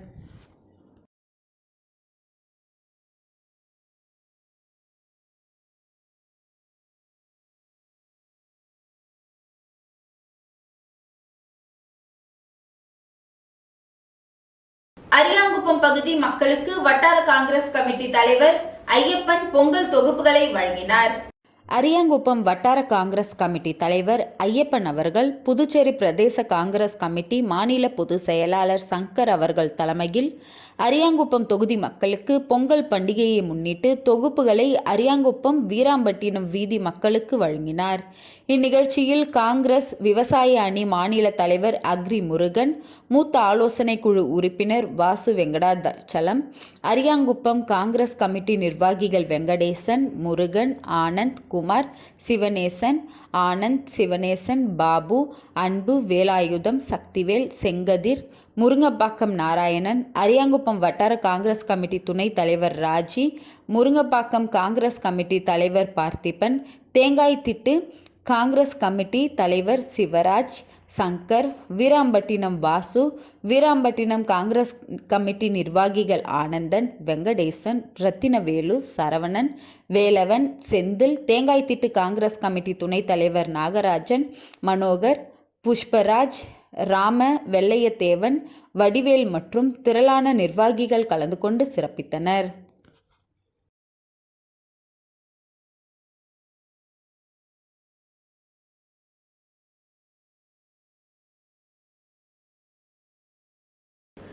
அரியாங்குப்பம் பகுதி மக்களுக்கு வட்டார காங்கிரஸ் கமிட்டி தலைவர் ஐயப்பன் பொங்கல் தொகுப்புகளை வழங்கினார். அரியாங்குப்பம் வட்டார காங்கிரஸ் கமிட்டி தலைவர் ஐயப்பன் அவர்கள் புதுச்சேரி பிரதேச காங்கிரஸ் கமிட்டி மாநில பொதுச் செயலாளர் சங்கர் அவர்கள் தலைமையில் அரியாங்குப்பம் தொகுதி மக்களுக்கு பொங்கல் பண்டிகையை முன்னிட்டு தொகுப்புகளை அரியாங்குப்பம் வீராம்பட்டினம் வீதி மக்களுக்கு வழங்கினார். இந்நிகழ்ச்சியில் காங்கிரஸ் விவசாய அணி மாநில தலைவர் அக்ரி முருகன், மூத்த ஆலோசனை குழு உறுப்பினர் வாசு வெங்கடாச்சலம், அரியாங்குப்பம் காங்கிரஸ் கமிட்டி நிர்வாகிகள் வெங்கடேசன், முருகன், ஆனந்த், குமார், சிவனேசன், ஆனந்த், சிவனேசன், பாபு, அன்பு, வேலாயுதம், சக்திவேல், செங்கதிர், முருங்கப்பாக்கம் நாராயணன், அரியாங்குப்பம் வட்டார காங்கிரஸ் கமிட்டி துணைத் தலைவர் ராஜி, முருங்கப்பாக்கம் காங்கிரஸ் கமிட்டி தலைவர் பார்த்திபன், தேங்காய்திட்டு காங்கிரஸ் கமிட்டி தலைவர் சிவராஜ், சங்கர், வீராம்பட்டினம் வாசு, வீராம்பட்டினம் காங்கிரஸ் கமிட்டி நிர்வாகிகள் ஆனந்தன், வெங்கடேசன், ரத்தினவேலு, சரவணன், வேலவன், செந்தில், தேங்காய்திட்டு காங்கிரஸ் கமிட்டி துணைத் தலைவர் நாகராஜன், மனோகர், புஷ்பராஜ், ராம, வெள்ளையத்தேவன், வடிவேல் மற்றும் திரளான நிர்வாகிகள் கலந்து கொண்டு சிறப்பித்தனர்.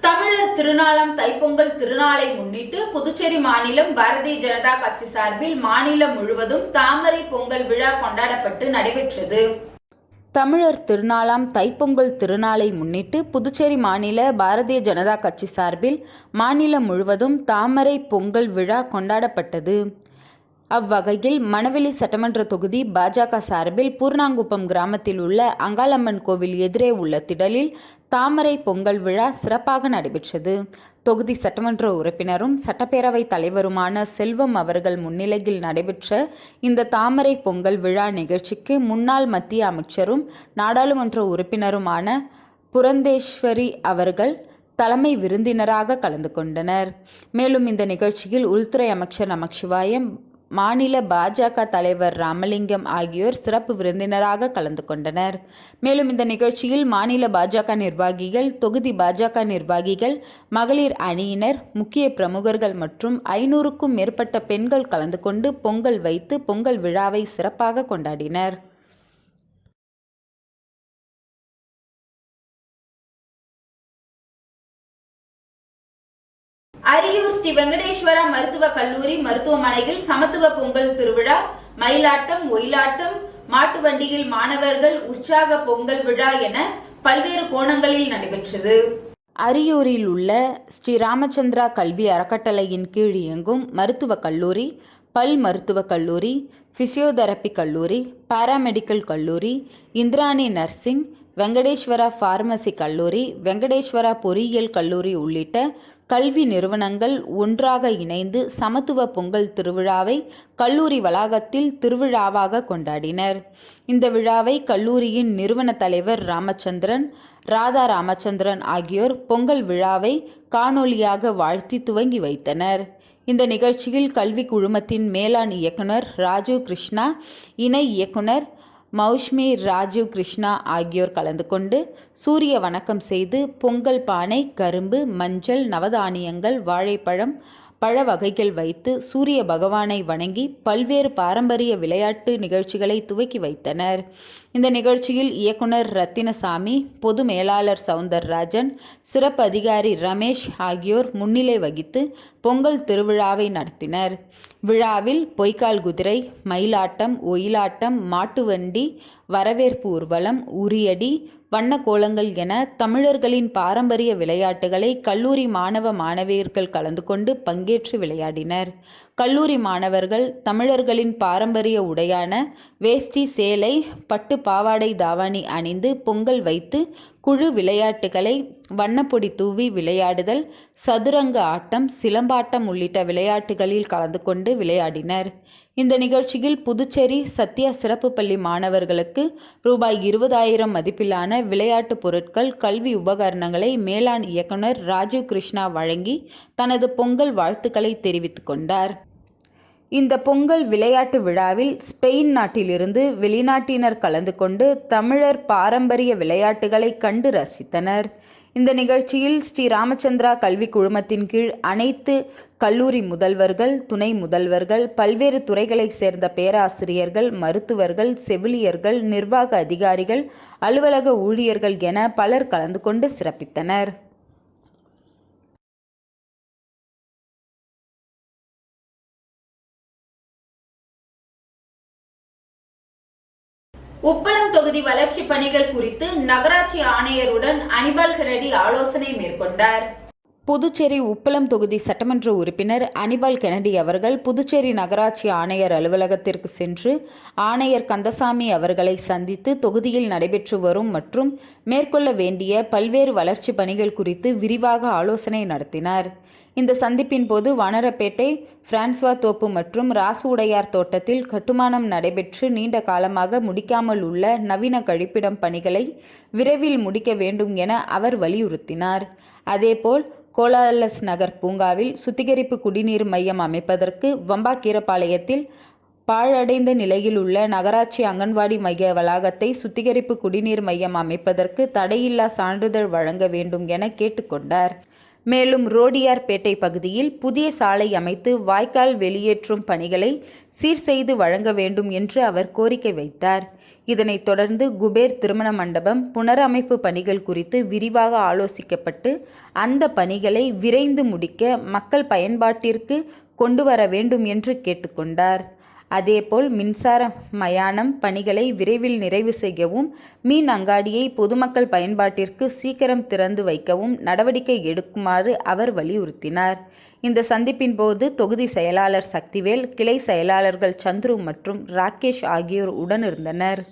தமிழர் திருநாளாம் தைப்பொங்கல் திருநாளை முன்னிட்டு புதுச்சேரி மாநிலம் பாரதிய ஜனதா கட்சி சார்பில் மாநிலம் முழுவதும் தாமரை பொங்கல் விழா கொண்டாடப்பட்டு நடைபெற்றது. தமிழர் திருநாளாம் தைப்பொங்கல் திருநாளை முன்னிட்டு புதுச்சேரி மாநில பாரதிய ஜனதா கட்சி சார்பில் மாநிலம் முழுவதும் தாமரை பொங்கல் விழா கொண்டாடப்பட்டது. அவ்வகையில் மணவெளி சட்டமன்ற தொகுதி பாஜக சார்பில் பூர்ணாங்குப்பம் கிராமத்தில் உள்ள அங்காளம்மன் கோவில் எதிரே உள்ள திடலில் தாமரை பொங்கல் விழா சிறப்பாக நடைபெற்றது. தொகுதி சட்டமன்ற உறுப்பினரும் சட்டப்பேரவை தலைவருமான செல்வம் அவர்கள் முன்னிலையில் நடைபெற்ற இந்த தாமரை பொங்கல் விழா நிகழ்ச்சிக்கு முன்னாள் மத்திய அமைச்சரும் நாடாளுமன்ற உறுப்பினருமான புரந்தேஸ்வரி அவர்கள் தலைமை விருந்தினராக கலந்து கொண்டனர். மேலும் இந்த நிகழ்ச்சியில் உள்துறை அமைச்சர் நமச்சிவாயம், மாநில பாஜக தலைவர் ராமலிங்கம் ஆகியோர் சிறப்பு விருந்தினராக கலந்து கொண்டனர். மேலும் இந்த நிகழ்ச்சியில் மாநில பாஜக நிர்வாகிகள், தொகுதி பாஜக நிர்வாகிகள், மகளிர் அணியினர், முக்கிய பிரமுகர்கள் மற்றும் 500க்கும் மேற்பட்ட பெண்கள் கலந்து கொண்டு பொங்கல் வைத்து பொங்கல் விழாவை சிறப்பாக கொண்டாடினர். அரியூர் ஸ்ரீ வெங்கடேஸ்வரா மருத்துவக் கல்லூரி மருத்துவமனையில் சமத்துவ பொங்கல் திருவிழா, மயிலாட்டம், ஒயிலாட்டம், மாட்டு வண்டியில் மாணவர்கள் உற்சாக பொங்கல் விழா என பல்வேறு கோணங்களில் நடைபெற்றது. அரியூரில் உள்ள ஸ்ரீ ராமச்சந்திரா கல்வி அறக்கட்டளையின் கீழ் இயங்கும் மருத்துவக் கல்லூரி, பல் மருத்துவக் கல்லூரி, பிசியோதெரபி கல்லூரி, பாராமெடிக்கல் கல்லூரி, இந்திராணி நர்சிங், வெங்கடேஸ்வரா பார்மசி கல்லூரி, வெங்கடேஸ்வரா பொறியியல் கல்லூரி உள்ளிட்ட கல்வி நிறுவனங்கள் ஒன்றாக இணைந்து சமத்துவ பொங்கல் திருவிழாவை கல்லூரி வளாகத்தில் திருவிழாவாக கொண்டாடினர். இந்த விழாவை கல்லூரியின் நிறுவன தலைவர் ராமச்சந்திரன், ராதா ராமச்சந்திரன் ஆகியோர் பொங்கல் விழாவை காணொலியாக வாழ்த்தி துவங்கி வைத்தனர். இந்த நிகழ்ச்சியில் கல்வி குழுமத்தின் மேலாண் இயக்குனர் ராஜீவ் கிருஷ்ணா, இணை இயக்குனர் மௌஷ்மி ராஜீவ் கிருஷ்ணா ஆகியோர் கலந்து கொண்டு சூரிய வணக்கம் செய்து பொங்கல் பானை, கரும்பு, மஞ்சள், நவதானியங்கள், வாழைப்பழம், பழ வகைகள் வைத்து சூரிய பகவானை வணங்கி பல்வேறு பாரம்பரிய விளையாட்டு நிகழ்ச்சிகளை துவக்கி வைத்தனர். இந்த நிகழ்ச்சியில் இயக்குனர் ரத்தினசாமி, பொது மேலாளர் சவுந்தரராஜன், சிறப்பு அதிகாரி ரமேஷ் ஆகியோர் முன்னிலை வகித்து பொங்கல் திருவிழாவை நடத்தினர். விழாவில் பொய்க்கால் குதிரை, மயிலாட்டம், ஒயிலாட்டம், மாட்டு வண்டி, வரவேற்பு ஊர்வலம், உரியடி, வண்ண கோலங்கள் என தமிழர்களின் பாரம்பரிய விளையாட்டுகளை கல்லூரி மாணவ மாணவியர்கள் கலந்து கொண்டு பங்கேற்று விளையாடினர். கல்லூரி மாணவர்கள் தமிழர்களின் பாரம்பரிய உடையான வேஷ்டி, சேலை, பட்டு பாவாடை, தாவணி அணிந்து பொங்கல் வைத்து குழு விளையாட்டுகளை வண்ணப்பொடி தூவி விளையாடுதல், சதுரங்க ஆட்டம், சிலம்பாட்டம் உள்ளிட்ட விளையாட்டுகளில் கலந்து கொண்டு விளையாடினர். இந்த நிகழ்ச்சியில் புதுச்சேரி சத்யா சிறப்பு பள்ளி மாணவர்களுக்கு ரூபாய் 20,000 மதிப்பிலான விளையாட்டு பொருட்கள், கல்வி உபகரணங்களை மேலாண் இயக்குனர் ராஜீவ் கிருஷ்ணா வழங்கி தனது பொங்கல் வாழ்த்துக்களை தெரிவித்துக் கொண்டார். இந்த பொங்கல் விளையாட்டு விழாவில் ஸ்பெயின் நாட்டிலிருந்து வெளிநாட்டினர் கலந்து கொண்டு தமிழர் பாரம்பரிய விளையாட்டுகளை கண்டு ரசித்தனர். இந்த நிகழ்ச்சியில் ஸ்ரீ ராமச்சந்திரா கல்வி குழுமத்தின் கீழ் அனைத்து கல்லூரி முதல்வர்கள், துணை முதல்வர்கள், பல்வேறு துறைகளைச் சேர்ந்த பேராசிரியர்கள், மருத்துவர்கள், செவிலியர்கள், நிர்வாக அதிகாரிகள், அலுவலக ஊழியர்கள் என பலர் கலந்து கொண்டு சிறப்பித்தனர். உப்பளம் தொகுதி வளர்ச்சி பணிகள் குறித்து நகராட்சி ஆணையருடன் அனிபால் கெனடி ஆலோசனை மேற்கொண்டார். புதுச்சேரி உப்பளம் தொகுதி சட்டமன்ற உறுப்பினர் அனிபால் கெனடி அவர்கள் புதுச்சேரி நகராட்சி ஆணையர் அலுவலகத்திற்கு சென்று ஆணையர் கந்தசாமி அவர்களை சந்தித்து தொகுதியில் நடைபெற்று வரும் மற்றும் மேற்கொள்ள வேண்டிய பல்வேறு வளர்ச்சி பணிகள் குறித்து விரிவாக ஆலோசனை நடத்தினார். இந்த சந்திப்பின் போது வனரப்பேட்டை, பிரான்ஸ்வா தோப்பு மற்றும் ராசு உடையார் தோட்டத்தில் கட்டுமானம் நடைபெற்று நீண்ட காலமாக முடிக்காமல் உள்ள நவீன கழிப்பிடம் பணிகளை விரைவில் முடிக்க வேண்டும் என அவர் வலியுறுத்தினார். அதேபோல் கோலாலஸ் நகர் பூங்காவில் சுத்திகரிப்பு குடிநீர் மையம் அமைப்பதற்கு வம்பாக்கீரப்பாளையத்தில் பாழடைந்த நிலையில் உள்ள நகராட்சி அங்கன்வாடி மைய வளாகத்தை சுத்திகரிப்பு குடிநீர் மையம் அமைப்பதற்கு தடையில்லா சான்றிதழ் வழங்க வேண்டும் என கேட்டுக்கொண்டார். மேலும் ரோடியார்பேட்டை பகுதியில் புதிய சாலை அமைத்து வாய்க்கால் வெளியேற்றும் பணிகளை சீர் செய்து வழங்க வேண்டும் என்று அவர் கோரிக்கை வைத்தார். இதனைத் தொடர்ந்து குபேர் திருமண மண்டபம் புனரமைப்பு பணிகள் குறித்து விரிவாக ஆலோசிக்கப்பட்டு அந்த பணிகளை விரைந்து முடிக்க மக்கள் பயன்பாட்டிற்கு கொண்டு வர வேண்டும் என்று கேட்டுக்கொண்டார். அதேபோல் மின்சார மயானம் பணிகளை விரைவில் நிறைவு செய்யவும், மீன் அங்காடியை பொதுமக்கள் பயன்பாட்டிற்கு சீக்கிரம் திறந்து வைக்கவும் நடவடிக்கை எடுக்குமாறு அவர் வலியுறுத்தினார். இந்த சந்திப்பின் போது தொகுதி செயலாளர் சக்திவேல், கிளை செயலாளர்கள் சந்துரு மற்றும் ராகேஷ் ஆகியோர் உடனிருந்தனர்.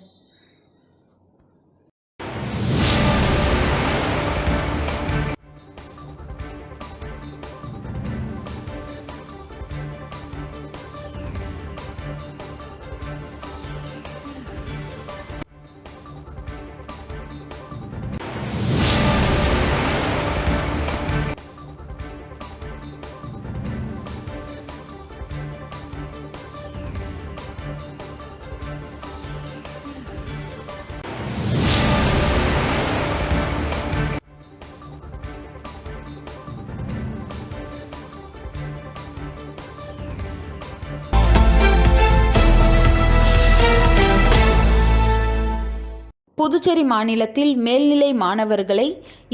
புதுச்சேரி மாநிலத்தில் மேல்நிலை மாணவர்களை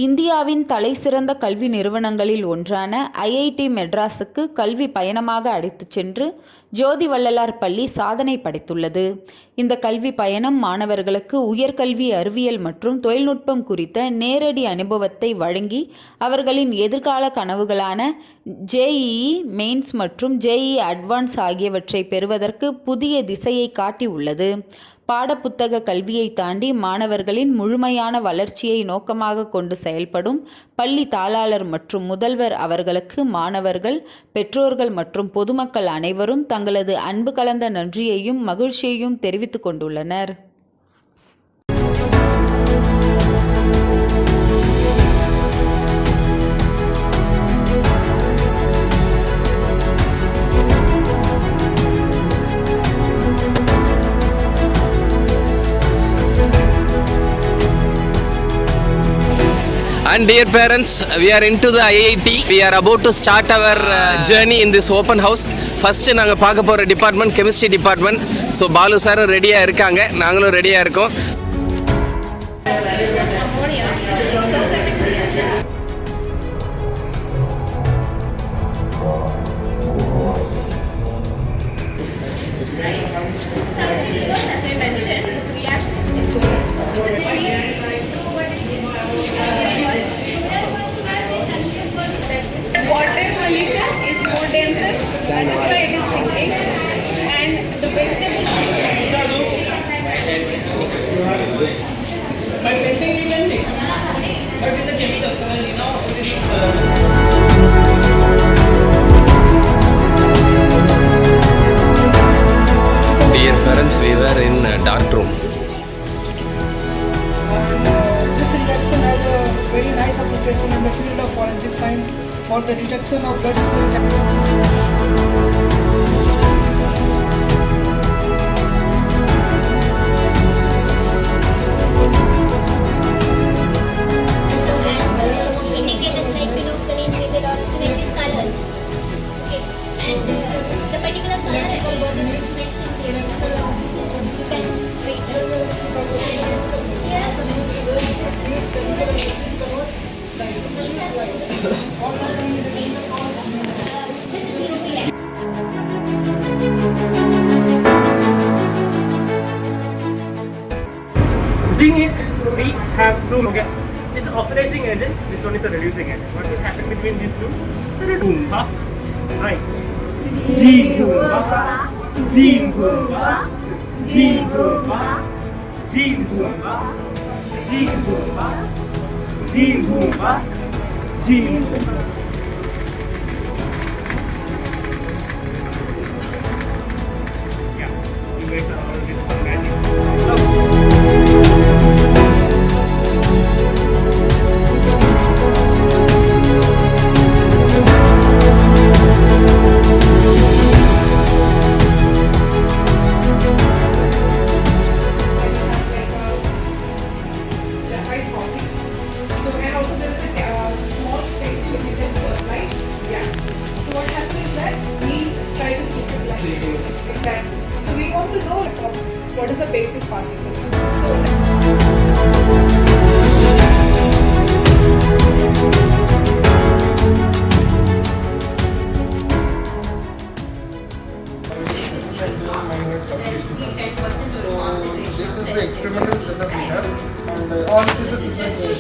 இந்தியாவின் தலைசிறந்த கல்வி நிறுவனங்களில் ஒன்றான IIT மெட்ராஸுக்கு கல்வி பயணமாக அழைத்துச் சென்று ஜோதி வள்ளலார் பள்ளி சாதனை படைத்துள்ளது. இந்த கல்வி பயணம் மாணவர்களுக்கு உயர்கல்வி, அறிவியல் மற்றும் தொழில்நுட்பம் குறித்த நேரடி அனுபவத்தை வழங்கி அவர்களின் எதிர்கால கனவுகளான JEE மெயின்ஸ் மற்றும் JEE அட்வான்ஸ் ஆகியவற்றை பெறுவதற்கு புதிய திசையை காட்டி உள்ளது. பாடப்புத்தக கல்வியை தாண்டி மாணவர்களின் முழுமையான வளர்ச்சியை நோக்கமாக கொண்டு செயல்படும் பள்ளி தாளாளர் மற்றும் முதல்வர் அவர்களுக்கு மாணவர்கள், பெற்றோர்கள் மற்றும் பொதுமக்கள் அனைவரும் தங்களது அன்பு கலந்த நன்றியையும் மகிழ்ச்சியையும் தெரிவித்துக் கொண்டுள்ளனர். And dear parents, we are into the IIT. We are about to start our journey in this open house. First நாங்க பார்க்க போற department chemistry department. So Balu சாரும் ரெடியாக இருக்காங்க, நாங்களும் ரெடியாக இருக்கோம். Water solution is more denser, that is why it is sinking, and the vegetable Dear parents, we were in a dark room. This injection has a very nice application in the field of forensic science for the detection of blood spills. The thing is, we have to look at this is oxidizing agent, this one is a reducing agent. What will happen between these two? It's a Goomba. Right. G Goomba. G Goomba. G Goomba. G Goomba. G Goomba. G Goomba. G Goomba. Yeah, you guys are all with some magic. So we want to know what is a basic particle. This is the experimental setup we have, and all systems will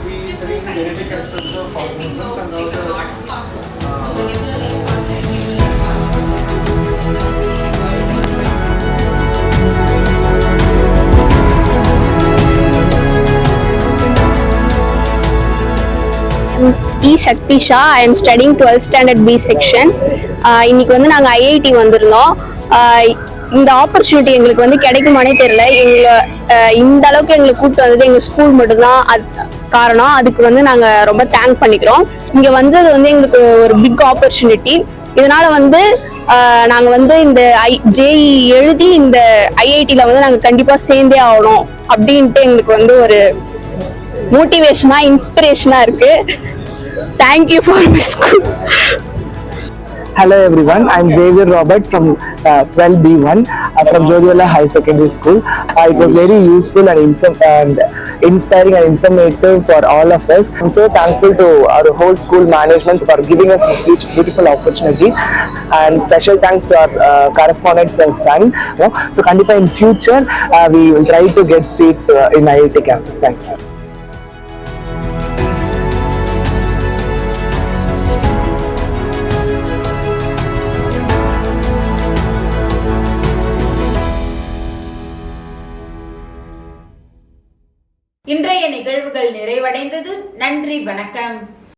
be studying genetic aspects of organisms and E. Shaktisha. I am studying 12th standard B section. இன்னைக்கு வந்து நாங்கள் IIT வந்திருந்தோம். இந்த opportunity எங்களுக்கு வந்து கிடைக்குமானே தெரியல. இந்த அளவுக்கு எங்களுக்கு கூப்பிட்டு வந்தது எங்கள் ஸ்கூல் மட்டும்தான் காரணம். அதுக்கு வந்து நாங்கள் ரொம்ப தேங்க் பண்ணிக்கிறோம். இங்கே வந்தது வந்து எங்களுக்கு ஒரு பிக் ஆப்பர்ச்சுனிட்டி. இதனால வந்து நாங்கள் வந்து இந்த ஜேஇ எழுதி இந்த ஐஐடியில் வந்து நாங்கள் கண்டிப்பாக சேர்ந்தே ஆகணும் அப்படின்ட்டு எங்களுக்கு வந்து ஒரு மோட்டிவேஷனாக இன்ஸ்பிரேஷனாக இருக்கு. Thank you for my school. Hello everyone, I am Xavier Robert from 12B1 from Jodhpur High Secondary School. It was very useful and inspiring and informative for all of us. I am so thankful to our whole school management for giving us this beautiful opportunity, and special thanks to our correspondent's son. So kandipa in future we will try to get seat in IIT campus. Thank you. இன்றைய நிகழ்வுகள் நிறைவடைந்தது. நன்றி, வணக்கம்.